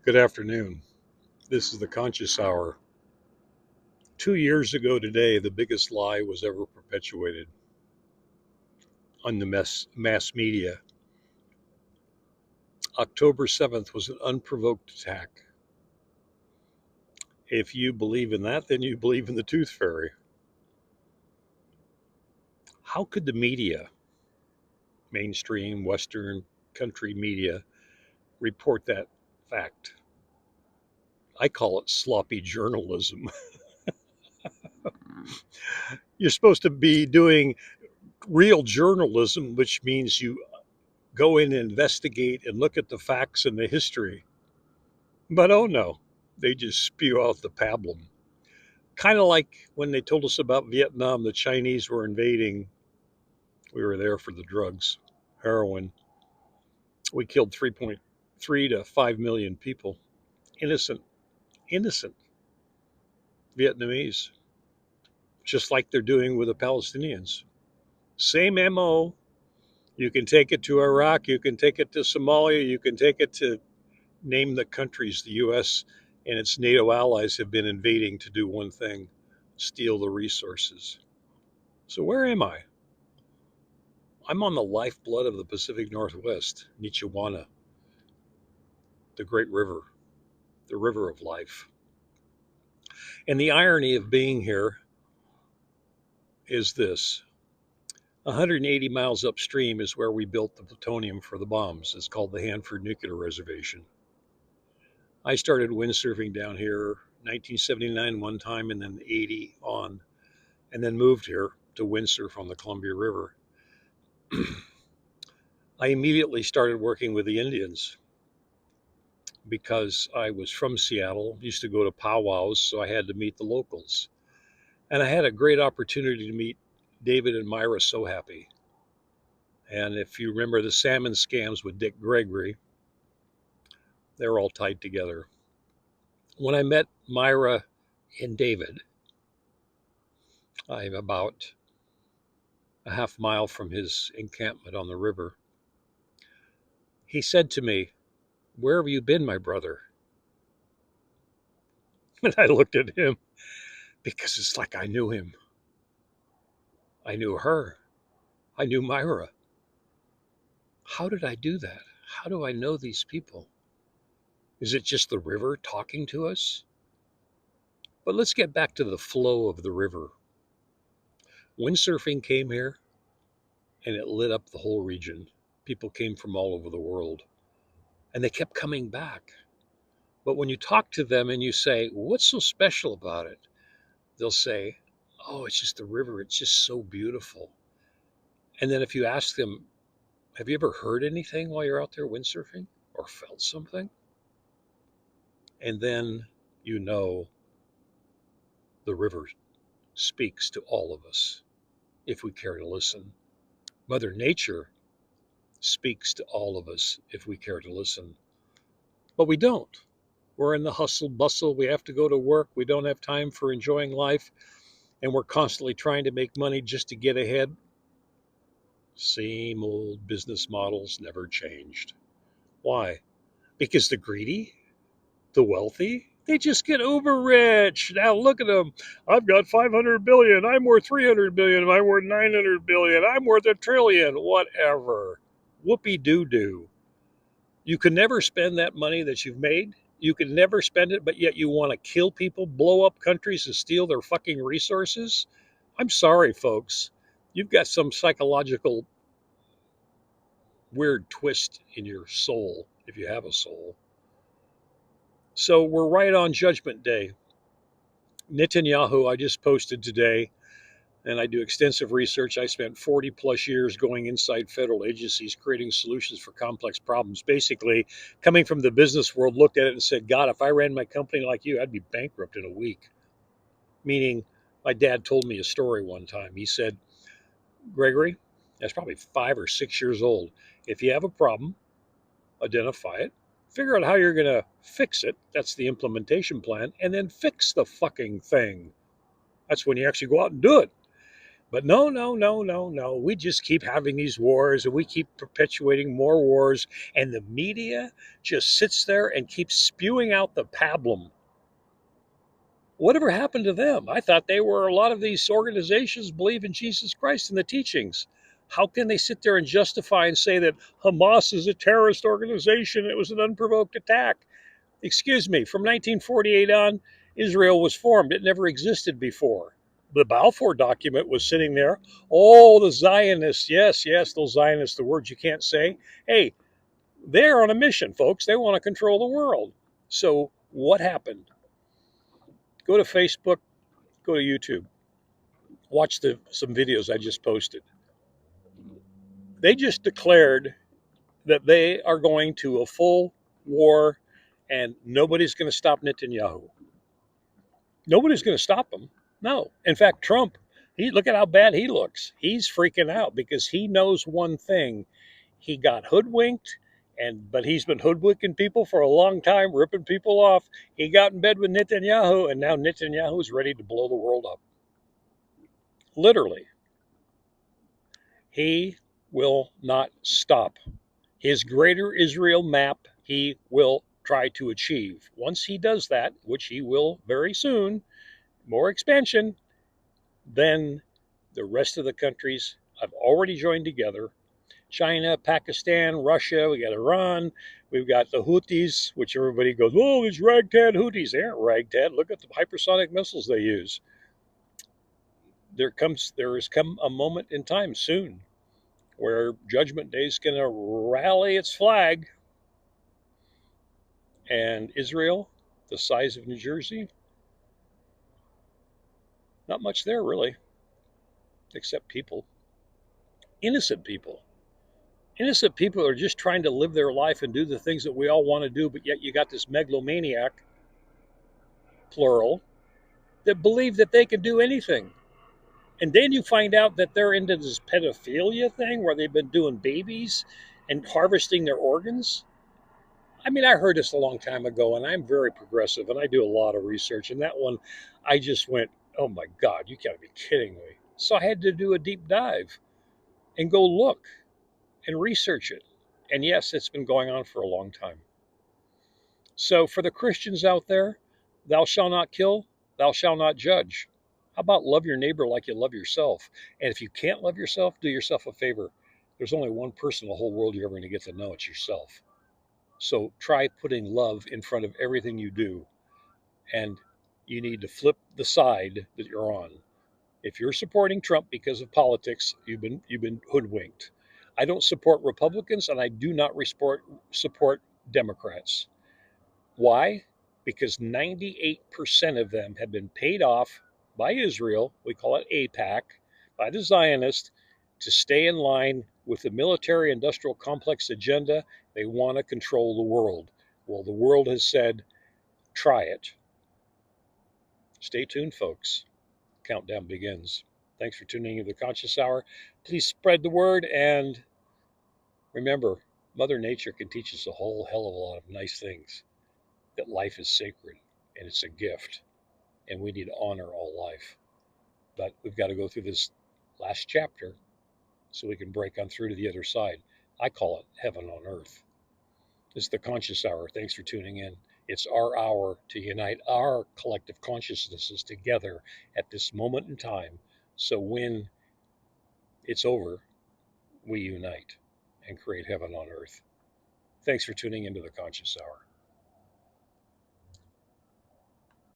Good afternoon. This is the Conscious Hour. 2 years ago today, the biggest lie was ever perpetuated on the mass media. October 7th was an unprovoked attack. If you believe in that, then you believe in the tooth fairy. How could the media, mainstream, Western country media, report that fact? I call it sloppy journalism. You're supposed to be doing real journalism, which means you go in and investigate and look at the facts and the history. But oh no, they just spew out the pablum. Kind of like when they told us about Vietnam, the Chinese were invading. We were there for the drugs, heroin. We killed 3.3 to 5 million people, innocent Vietnamese, just like they're doing with the Palestinians. Same MO. You can take it to Iraq, you can take it to Somalia, you can take it to name the countries the US and its NATO allies have been invading to do one thing: steal the resources. So, where am I? I'm on the lifeblood of the Pacific Northwest, Nichiwana, the great river, the river of life. And the irony of being here is this: 180 miles upstream is where we built the plutonium for the bombs. It's called the Hanford Nuclear Reservation. I started windsurfing down here 1979 one time and then 80 on, and then moved here to windsurf on the Columbia River. I immediately started working with the Indians because I was from Seattle, used to go to powwows, so I had to meet the locals. And I had a great opportunity to meet David and Myra So Happy. And if you remember the salmon scams with Dick Gregory, they're all tied together. When I met Myra and David, I'm about a half mile from his encampment on the river. He said to me, "Where have you been, my brother?" And I looked at him because it's like I knew him. I knew her. I knew Myra. How did I do that? How do I know these people? Is it just the river talking to us? But let's get back to the flow of the river. Windsurfing came here and it lit up the whole region. People came from all over the world and they kept coming back. But when you talk to them and you say, "What's so special about it?" they'll say, "Oh, it's just the river. It's just so beautiful." And then if you ask them, "Have you ever heard anything while you're out there windsurfing or felt something?" And then you know the river speaks to all of us if we care to listen. Mother Nature speaks to all of us if we care to listen. But we don't. We're in the hustle bustle. We have to go to work. We don't have time for enjoying life. And we're constantly trying to make money just to get ahead. Same old business models never changed. Why? Because the greedy, the wealthy, they just get uber rich. Now look at them. I've got 500 billion. I'm worth 300 billion. I'm worth 900 billion. I'm worth a trillion. Whatever. Whoopee doo doo. You can never spend that money that you've made. You can never spend it, but yet you want to kill people, blow up countries, and steal their fucking resources. I'm sorry, folks. You've got some psychological weird twist in your soul, if you have a soul. So we're right on Judgment Day. Netanyahu, I just posted today, and I do extensive research. I spent 40 plus years going inside federal agencies, creating solutions for complex problems. Basically, coming from the business world, looked at it and said, "God, if I ran my company like you, I'd be bankrupt in a week." Meaning, my dad told me a story one time. He said, "Gregory, that's probably 5 or 6 years old. If you have a problem, identify it, figure out how you're going to fix it. That's the implementation plan. And then fix the fucking thing. That's when you actually go out and do it." But no, no, no, no, no. We just keep having these wars and we keep perpetuating more wars. And the media just sits there and keeps spewing out the pablum. Whatever happened to them? I thought they were, a lot of these organizations believe in Jesus Christ and the teachings. How can they sit there and justify and say that Hamas is a terrorist organization? It was an unprovoked attack. Excuse me, from 1948 on, Israel was formed. It never existed before. The Balfour document was sitting there. Oh, the Zionists. Yes, yes, those Zionists, the words you can't say. Hey, they're on a mission, folks. They want to control the world. So, what happened? Go to Facebook, go to YouTube, watch some videos I just posted. They just declared that they are going to a full war and nobody's going to stop Netanyahu. Nobody's going to stop him. No. In fact, Trump, look at how bad he looks. He's freaking out because he knows one thing. He got hoodwinked, but he's been hoodwinking people for a long time, ripping people off. He got in bed with Netanyahu, and now Netanyahu is ready to blow the world up. Literally. He will not stop. His greater Israel map he will try to achieve. Once he does that, which he will very soon, more expansion, then the rest of the countries have already joined together. China, Pakistan, Russia, we got Iran, we've got the Houthis, which everybody goes, oh, these ragtag Houthis. They aren't ragtag. Look at the hypersonic missiles they use. There has come a moment in time soon where Judgment Day is going to rally its flag, and Israel, the size of New Jersey, not much there really, except people, innocent people. Innocent people are just trying to live their life and do the things that we all want to do, but yet you got this megalomaniac, plural, that believe that they can do anything. And then you find out that they're into this pedophilia thing where they've been doing babies and harvesting their organs. I mean, I heard this a long time ago, and I'm very progressive, and I do a lot of research. And that one, I just went, oh my God, you gotta be kidding me. So I had to do a deep dive and go look and research it. And yes, it's been going on for a long time. So for the Christians out there, thou shalt not kill, thou shalt not judge. How about love your neighbor like you love yourself? And if you can't love yourself, do yourself a favor. There's only one person in the whole world you're ever going to get to know. It's yourself. So try putting love in front of everything you do. And you need to flip the side that you're on. If you're supporting Trump because of politics, you've been hoodwinked. I don't support Republicans and I do not support Democrats. Why? Because 98% of them have been paid off by Israel, we call it AIPAC, by the Zionists, to stay in line with the military industrial complex agenda. They want to control the world. Well, the world has said, try it. Stay tuned, folks. Countdown begins. Thanks for tuning into the Conscious Hour. Please spread the word, and remember, Mother Nature can teach us a whole hell of a lot of nice things. That life is sacred and it's a gift, and we need to honor all life. But we've got to go through this last chapter so we can break on through to the other side. I call it heaven on earth. This is the Conscious Hour. Thanks for tuning in. It's our hour to unite our collective consciousnesses together at this moment in time. So when it's over, we unite and create heaven on earth. Thanks for tuning into the Conscious Hour.